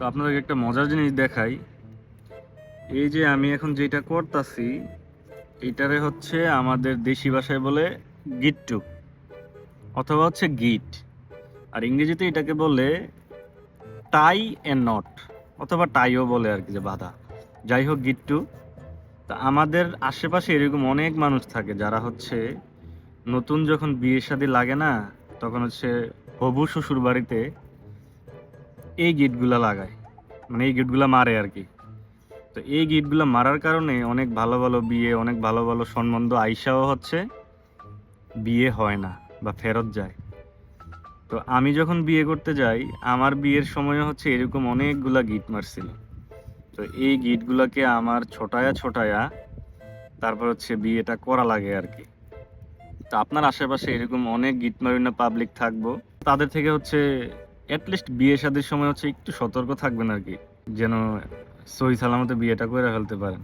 তো আপনাদেরকে একটা মজার জিনিস দেখাই। এই যে আমি এখন যেটা করতাছি, এইটারে হচ্ছে আমাদের দেশি ভাষায় বলে গিট্টু অথবা হচ্ছে গিট, আর ইংরেজিতে এটাকে বলে টাই এন্ড নট অথবা টাইও বলে আর কি, যে বাঁধা। যাই হোক, গিট্টু। তা আমাদের আশেপাশে এরকম অনেক মানুষ থাকে যারা হচ্ছে নতুন যখন বিয়ে শাদী লাগে না, তখন হচ্ছে হবু শ্বশুর বাড়িতে এই গিটগুলা লাগায়, মানে এই গিটগুলা মারে আর কি। তো এই গিটগুলা মারার কারণে অনেক ভালো ভালো বিয়ে, অনেক ভালো ভালো সম্বন্ধ আইসাও হচ্ছে বিয়ে হয় না বা ফেরত যায়। তো আমি যখন বিয়ে করতে যাই, আমার বিয়ের সময় হচ্ছে এরকম অনেকগুলা গিট মারছিল। তো এই গিটগুলাকে আমার ছোটায়া ছোটায়া তারপর হচ্ছে বিয়েটা করা লাগে আর কি। তো আপনার আশেপাশে এরকম অনেক গিট মারিনা পাবলিক থাকবো, তাদের থেকে হচ্ছে অ্যাটলিস্ট বিয়ে শাদীর সময় হচ্ছে একটু সতর্ক থাকবেন আর কি, যেন সহি সালামতে বিয়েটা করে ফেলতে পারেন।